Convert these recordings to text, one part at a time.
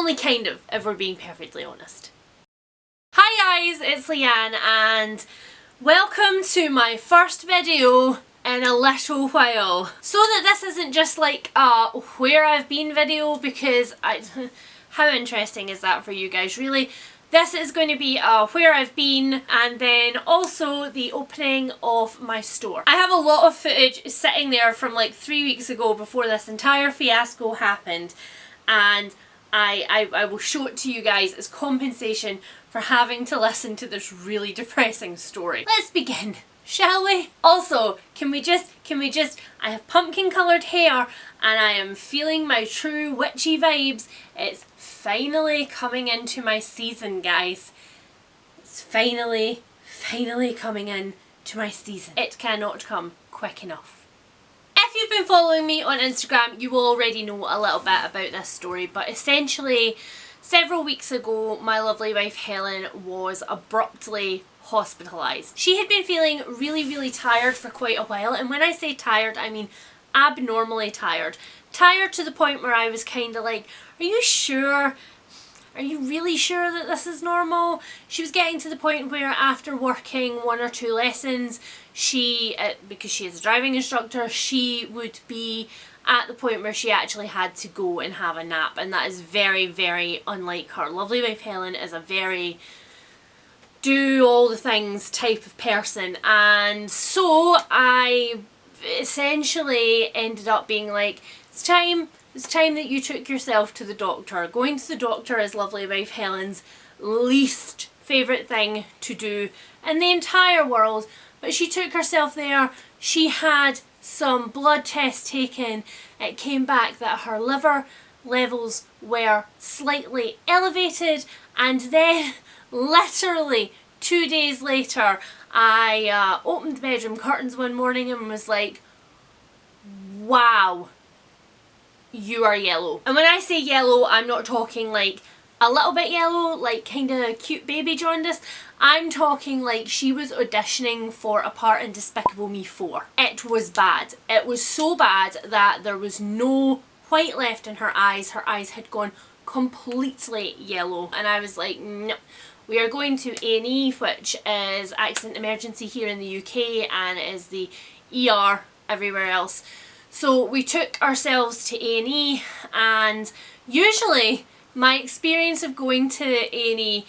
Only kind of, if we're being perfectly honest. Hi guys, it's Leanne and welcome to my first video in a little while. So that this isn't just like a where I've been video, because how interesting is that for you guys really? This is going to be a where I've been and then also the opening of my store. I have a lot of footage sitting there from like 3 weeks ago before this entire fiasco happened, and I will show it to you guys as compensation for having to listen to this really depressing story. Let's begin, shall we? Also, can we just, I have pumpkin coloured hair and I am feeling my true witchy vibes. It's finally coming into my season, guys. It's finally coming in to my season. It cannot come quick enough. If you've been following me on Instagram, you will already know a little bit about this story, but essentially several weeks ago my lovely wife Helen was abruptly hospitalised. She had been feeling really tired for quite a while, and when I say tired I mean abnormally tired. Tired to the point where I was kind of like, are you sure? Are you really sure that this is normal? She was getting to the point where after working 1 or 2 lessons, she, because she is a driving instructor, she would be at the point where she actually had to go and have a nap, and that is very unlike her. Lovely wife Helen is a very do all the things type of person, and so I essentially ended up being like, it's time that you took yourself to the doctor. Going to the doctor is lovely wife Helen's least favourite thing to do in the entire world, but she took herself there. She had some blood tests taken. It came back that her liver levels were slightly elevated, and then literally 2 days later I opened the bedroom curtains one morning and was like, wow, you are yellow. And when I say yellow, I'm not talking like a little bit yellow, like kind of cute baby jaundice. I'm talking like she was auditioning for a part in Despicable Me 4. It was bad. It was so bad that there was no white left in her eyes. Her eyes had gone completely yellow, and I was like, no. We are going to A&E, which is accident emergency here in the UK and is the ER everywhere else. So we took ourselves to A&E, and usually my experience of going to A&E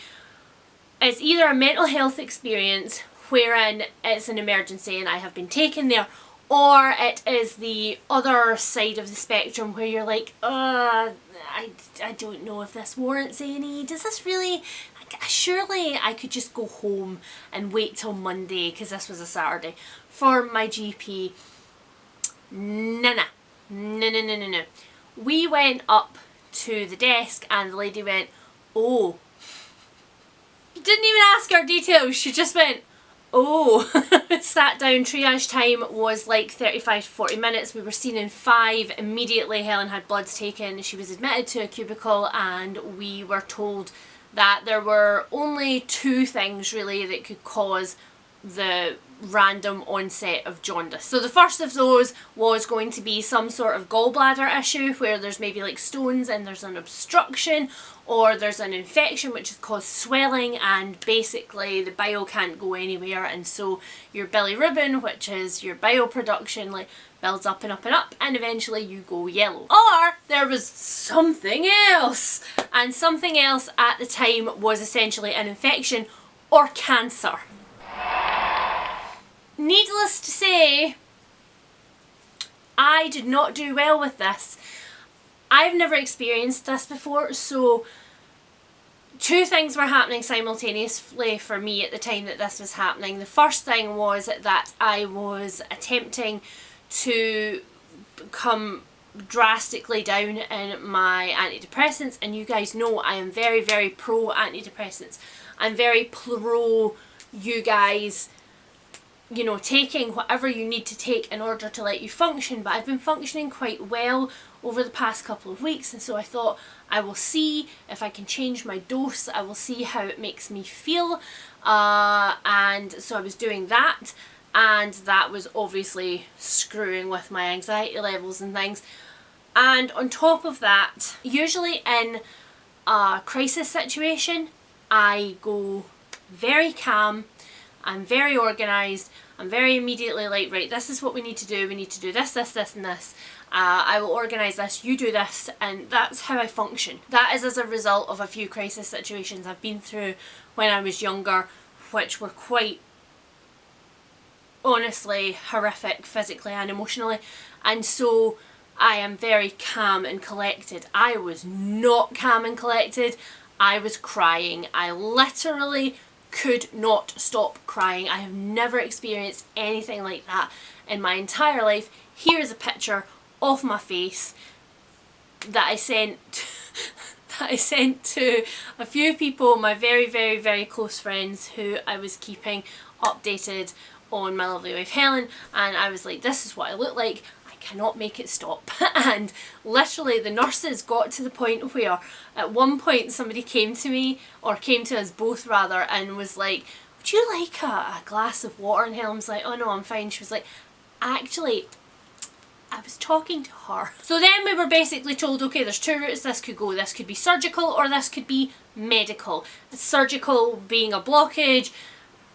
is either a mental health experience wherein it's an emergency and I have been taken there, or it is the other side of the spectrum where you're like, I don't know if this warrants A&E. Does this really? Surely I could just go home and wait till Monday, because this was a Saturday, for my GP. No. We went up to the desk and the lady went, oh. Didn't even ask our details, she just went, oh. Sat down. Triage time was like 35 to 40 minutes. We were seen in 5. Immediately Helen had bloods taken. She was admitted to a cubicle and we were told that there were only 2 things really that could cause the random onset of jaundice. So the first of those was going to be some sort of gallbladder issue where there's maybe like stones and there's an obstruction, or there's an infection which has caused swelling and basically the bile can't go anywhere, and so your bilirubin, which is your bile production, like builds up and up and up, and eventually you go yellow. Or there was something else, and something else at the time was essentially an infection or cancer. Needless to say, I did not do well with this. I've never experienced this before, so 2 things were happening simultaneously for me at the time that this was happening. The first thing was that I was attempting to come drastically down in my antidepressants, and you guys know I am very pro antidepressants. I'm very pro you guys, you know, taking whatever you need to take in order to let you function, but I've been functioning quite well over the past couple of weeks, and so I thought I will see if I can change my dose. I will see how it makes me feel, and so I was doing that, and that was obviously screwing with my anxiety levels and things. And on top of that, usually in a crisis situation, I go very calm, I'm very organised, I'm very immediately like, right, this is what we need to do this, this, this and this. I will organise this, you do this, and that's how I function. That is as a result of a few crisis situations I've been through when I was younger, which were quite honestly horrific physically and emotionally, and so I am very calm and collected. I was not calm and collected. I was crying. I literally could not stop crying. I have never experienced anything like that in my entire life. Here's a picture of my face that I sent to a few people, my very, very, very close friends who I was keeping updated on my lovely wife Helen, and I was like, this is what I look like, I cannot make it stop. And literally the nurses got to the point where at one point somebody came to me, or came to us both rather, and was like, would you like a glass of water? And Helen's like, oh no, I'm fine. She was like, actually, I was talking to her. So then we were basically told, okay, there's two routes this could go. This could be surgical or this could be medical. Surgical being a blockage,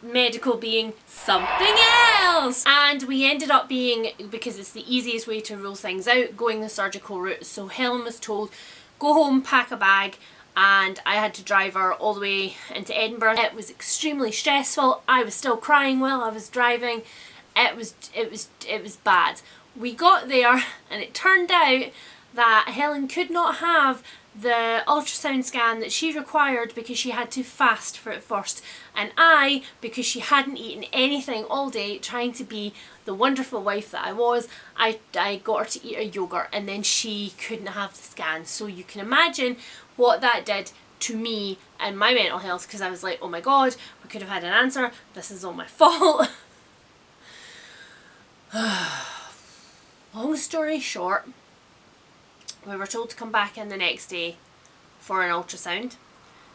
medical being something else. And we ended up being, because it's the easiest way to rule things out, going the surgical route. So Helen was told, go home, pack a bag, and I had to drive her all the way into Edinburgh. It was extremely stressful. I was still crying while I was driving. It was bad. We got there and it turned out that Helen could not have the ultrasound scan that she required because she had to fast for it first, and I, because she hadn't eaten anything all day trying to be the wonderful wife that I was, I got her to eat a yogurt, and then she couldn't have the scan. So you can imagine what that did to me and my mental health, because I was like, oh my god, we could have had an answer, this is all my fault. Long story short, we were told to come back in the next day for an ultrasound.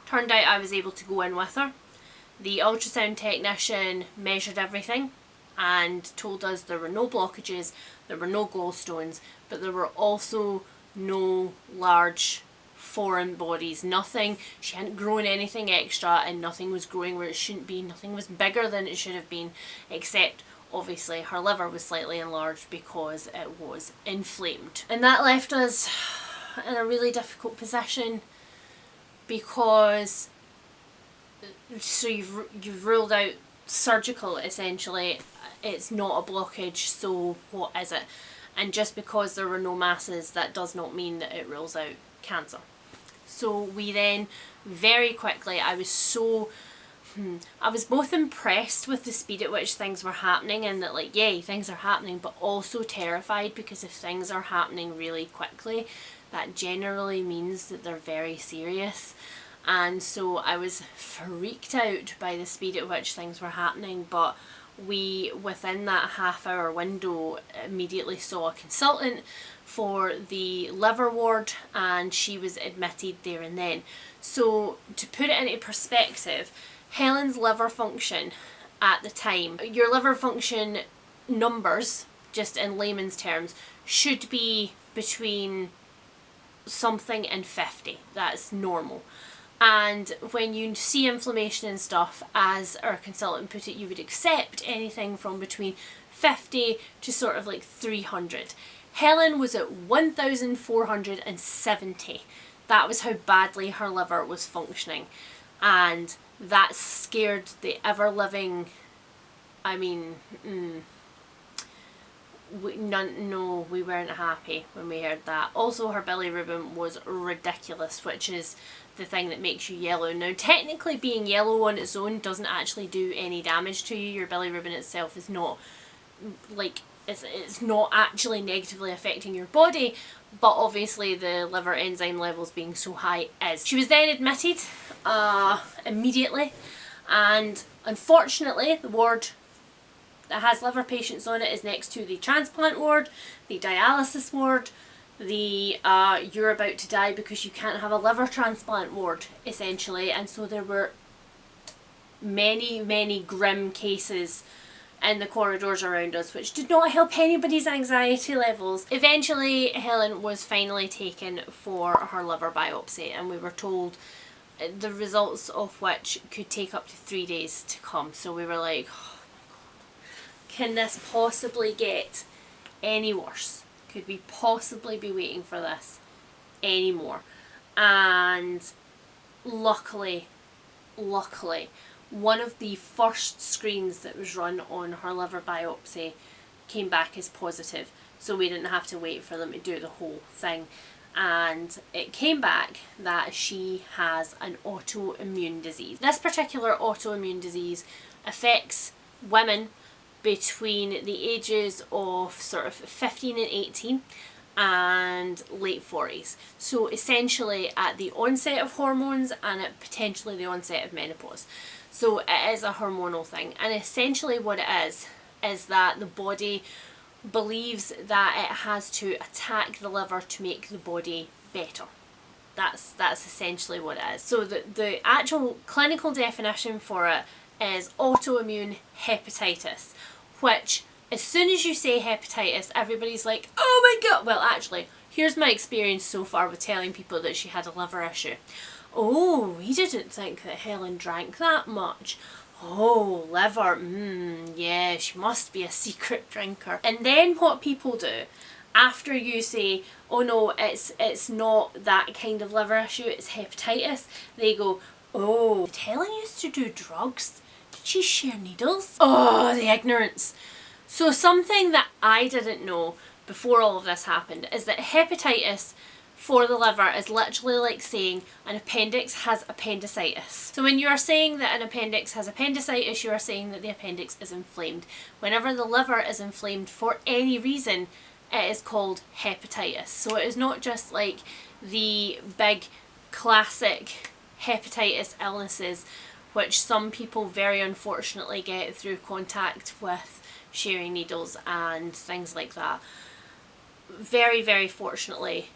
Turned out I was able to go in with her. The ultrasound technician measured everything and told us there were no blockages, there were no gallstones, but there were also no large foreign bodies, nothing. She hadn't grown anything extra, and nothing was growing where it shouldn't be, nothing was bigger than it should have been, except obviously her liver was slightly enlarged because it was inflamed. And that left us in a really difficult position, because so you've ruled out surgical essentially, it's not a blockage, so what is it? And just because there were no masses, that does not mean that it rules out cancer. So we then very quickly, I was both impressed with the speed at which things were happening, and that like, yay, things are happening, but also terrified, because if things are happening really quickly, that generally means that they're very serious. And so I was freaked out by the speed at which things were happening, but we, within that half-hour window, immediately saw a consultant for the liver ward, and she was admitted there and then. So to put it into perspective, Helen's liver function at the time, your liver function numbers, just in layman's terms, should be between something and 50. That's normal. And when you see inflammation and stuff, as our consultant put it, you would accept anything from between 50 to sort of like 300. Helen was at 1,470. That was how badly her liver was functioning. And that scared the ever-living, I mean, we weren't happy when we heard that. Also, her bilirubin was ridiculous, which is the thing that makes you yellow. Now, technically being yellow on its own doesn't actually do any damage to you. Your bilirubin itself is not, like, it's not actually negatively affecting your body, but obviously the liver enzyme levels being so high is. She was then admitted immediately, and unfortunately the ward that has liver patients on it is next to the transplant ward, the dialysis ward, the you're about to die because you can't have a liver transplant ward, essentially. And so there were many grim cases in the corridors around us, which did not help anybody's anxiety levels. Eventually, Helen was finally taken for her liver biopsy, and we were told the results of which could take up to 3 days to come. So we were like, oh my God, can this possibly get any worse? Could we possibly be waiting for this anymore? And luckily, one of the first screens that was run on her liver biopsy came back as positive, so we didn't have to wait for them to do the whole thing. And it came back that she has an autoimmune disease. This particular autoimmune disease affects women between the ages of sort of 15 and 18 and late 40s. So essentially at the onset of hormones and at potentially the onset of menopause. So it is a hormonal thing, and essentially what it is that the body believes that it has to attack the liver to make the body better. That's essentially what it is. So the actual clinical definition for it is autoimmune hepatitis, which as soon as you say hepatitis, everybody's like, oh my God. Well, actually, here's my experience so far with telling people that she had a liver issue. Oh, we didn't think that Helen drank that much. Oh, liver, yeah, she must be a secret drinker. And then what people do, after you say, oh no, it's not that kind of liver issue, it's hepatitis, they go, oh, did Helen used to do drugs? Did she share needles? Oh, the ignorance. So something that I didn't know before all of this happened is that hepatitis for the liver is literally like saying an appendix has appendicitis. So when you are saying that an appendix has appendicitis, you are saying that the appendix is inflamed. Whenever the liver is inflamed for any reason, it is called hepatitis. So it is not just like the big classic hepatitis illnesses which some people very unfortunately get through contact with sharing needles and things like that. Very, very fortunately,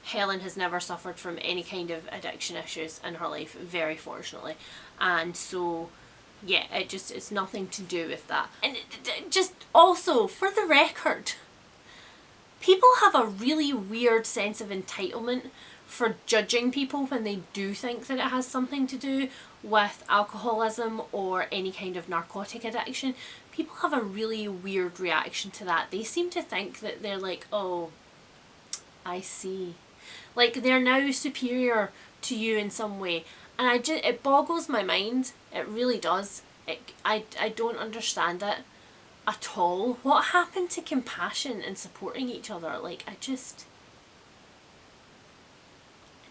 Helen has never suffered from any kind of addiction issues in her life, very fortunately. And so, yeah, it's nothing to do with that. And just also, for the record, people have a really weird sense of entitlement for judging people when they do think that it has something to do with alcoholism or any kind of narcotic addiction. People have a really weird reaction to that. They seem to think that they're like, oh, I see. Like they're now superior to you in some way. And it boggles my mind. It really does. I don't understand it at all. What happened to compassion and supporting each other? Like, I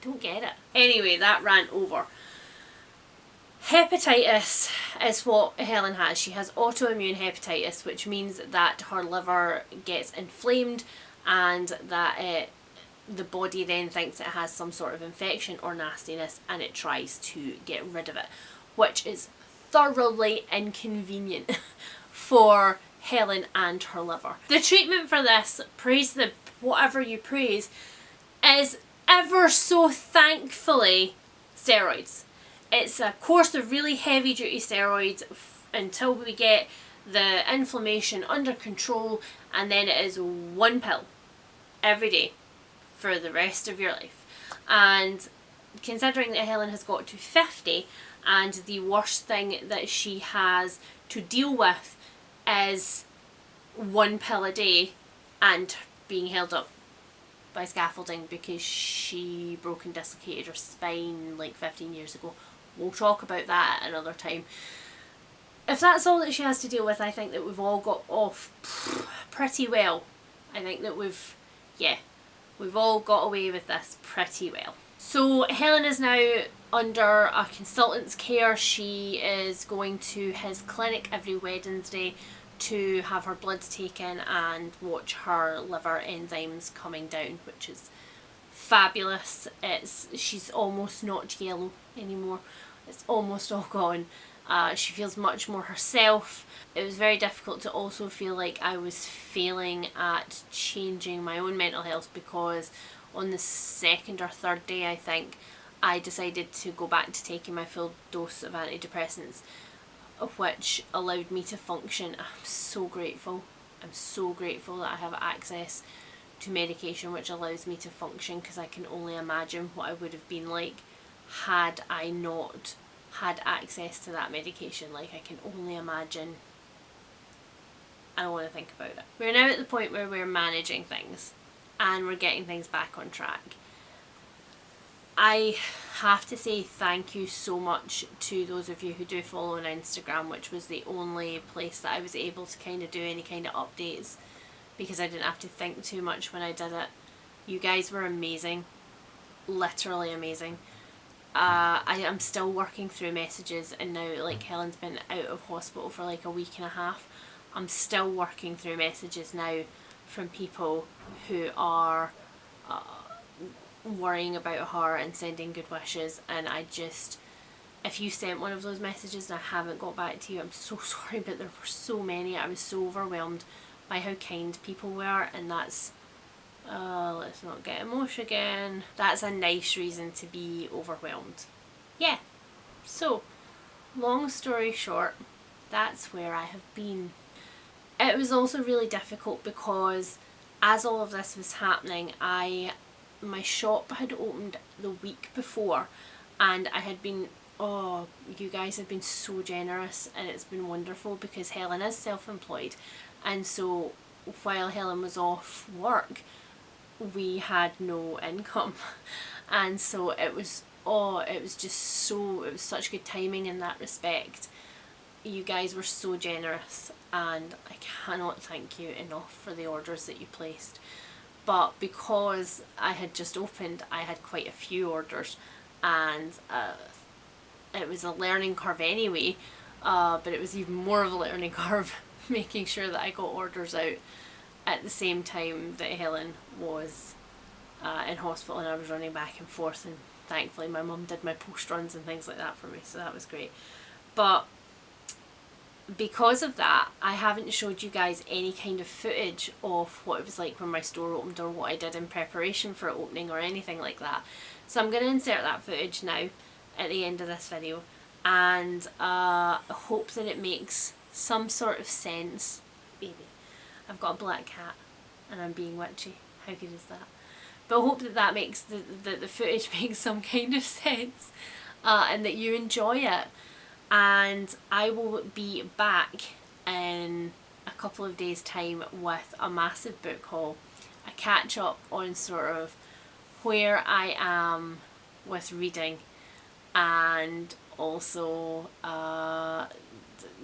don't get it. Anyway, that rant over. Hepatitis is what Helen has. She has autoimmune hepatitis, which means that her liver gets inflamed and that the body then thinks it has some sort of infection or nastiness and it tries to get rid of it, which is thoroughly inconvenient for Helen and her liver. The treatment for this, praise the whatever you praise, is ever so thankfully steroids. It's a course of really heavy duty steroids until we get the inflammation under control, and then it is one pill every day for the rest of your life. And considering that Helen has got to 50 and the worst thing that she has to deal with is one pill a day and being held up by scaffolding because she broke and dislocated her spine like 15 years ago. We'll talk about that at another time. If that's all that she has to deal with, I think that we've all got off pretty well. I think that we've all got away with this pretty well. So Helen is now under a consultant's care. She is going to his clinic every Wednesday to have her bloods taken and watch her liver enzymes coming down, which is fabulous. She's almost not yellow anymore. It's almost all gone. She feels much more herself. It was very difficult to also feel like I was failing at changing my own mental health, because on the second or third day, I think, I decided to go back to taking my full dose of antidepressants, which allowed me to function. I'm so grateful. I'm so grateful that I have access to medication which allows me to function, because I can only imagine what I would have been like had I not had access to that medication. Like, I can only imagine. I don't want to think about it. We're now at the point where we're managing things and we're getting things back on track. I have to say thank you so much to those of you who do follow on Instagram, which was the only place that I was able to kind of do any kind of updates, because I didn't have to think too much when I did it. You guys were amazing, literally amazing. I am still working through messages, and now, like, Helen's been out of hospital for like a week and a half. I'm still working through messages now from people who are worrying about her and sending good wishes, and I just, if you sent one of those messages and I haven't got back to you, I'm so sorry, but there were so many. I was so overwhelmed by how kind people were, and that's let's not get emotional again. That's a nice reason to be overwhelmed. Yeah, so long story short, that's where I have been. It was also really difficult because as all of this was happening, my shop had opened the week before, and I had been, oh, you guys have been so generous, and it's been wonderful, because Helen is self-employed, and so while Helen was off work, we had no income. And so it was just so, it was such good timing in that respect. You guys were so generous, and I cannot thank you enough for the orders that you placed. But because I had just opened, I had quite a few orders, and it was a learning curve anyway, but it was even more of a learning curve making sure that I got orders out at the same time that Helen was in hospital, and I was running back and forth, and thankfully my mum did my post runs and things like that for me, so that was great. But because of that, I haven't showed you guys any kind of footage of what it was like when my store opened, or what I did in preparation for it opening, or anything like that. So I'm going to insert that footage now at the end of this video, and hope that it makes some sort of sense. Baby, I've got a black cat and I'm being witchy. How good is that? But I hope that that makes the footage makes some kind of sense, and that you enjoy it. And I will be back in a couple of days' time with a massive book haul, a catch up on sort of where I am with reading, and also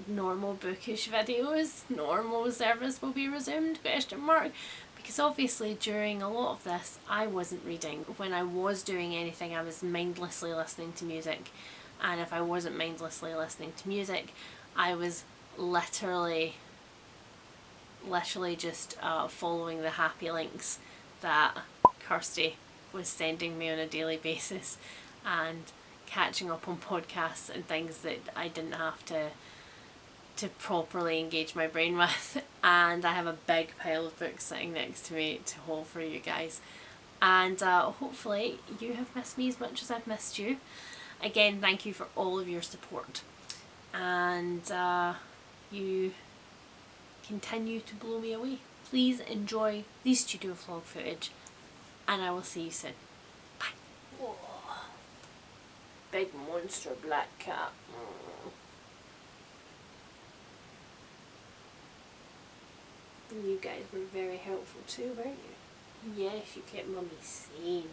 normal bookish videos. Normal service will be resumed, ? Because obviously during a lot of this I wasn't reading. When I was doing anything, I was mindlessly listening to music, and if I wasn't mindlessly listening to music, I was literally just following the happy links that Kirsty was sending me on a daily basis, and catching up on podcasts and things that I didn't have to properly engage my brain with. And I have a big pile of books sitting next to me to haul for you guys, and hopefully you have missed me as much as I've missed you. Again, thank you for all of your support, and you continue to blow me away. Please enjoy the studio vlog footage, and I will see you soon. Bye. Whoa. Big monster black cat. You guys were very helpful too, weren't you? Yes, you kept Mummy sane.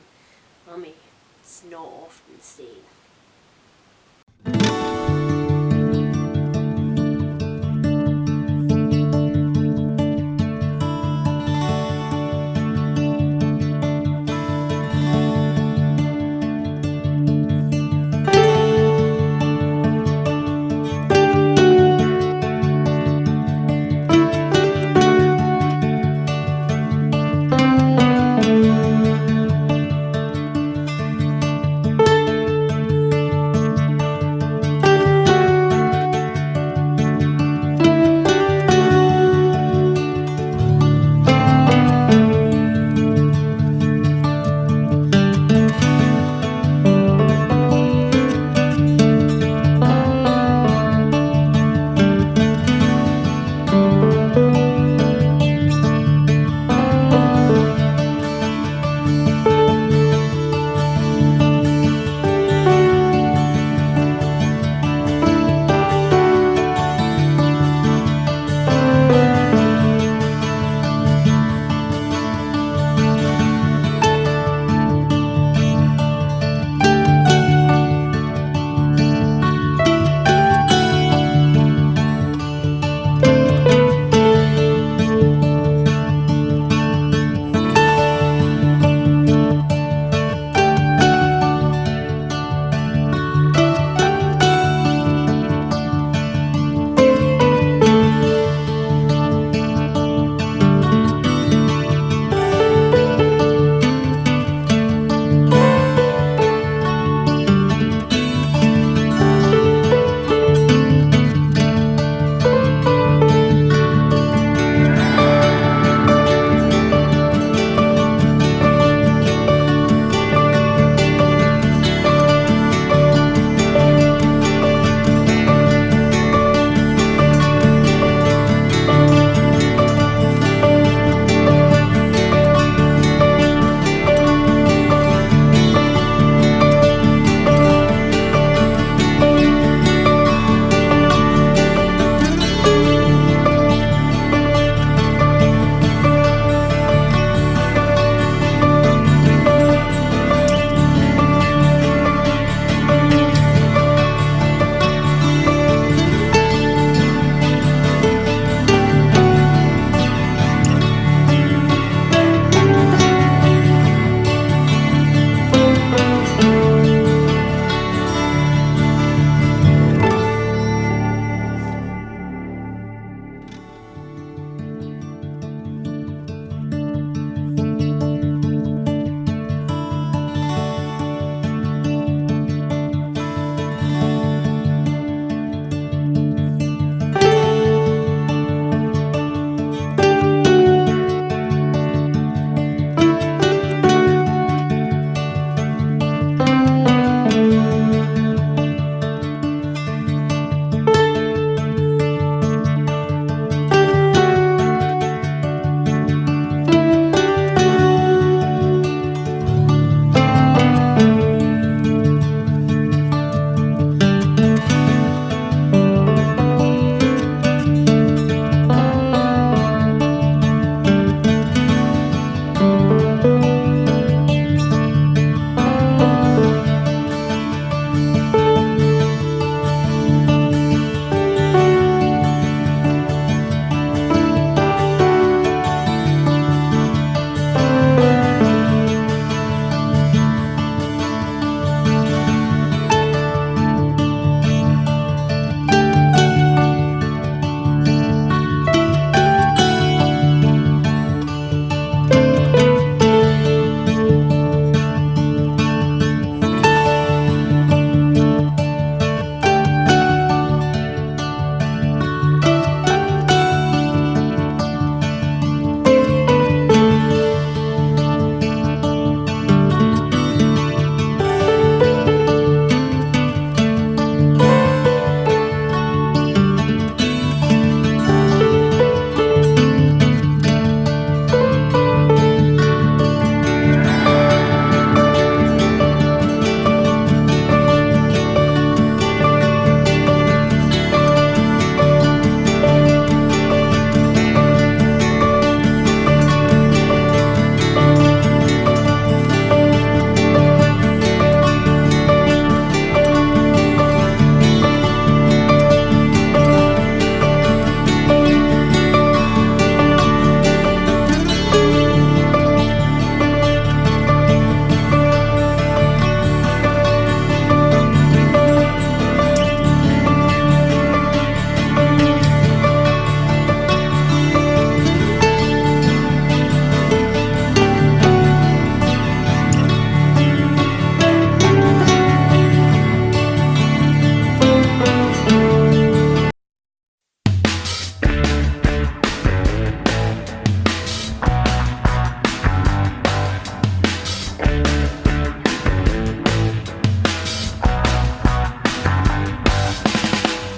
Mummy is not often sane.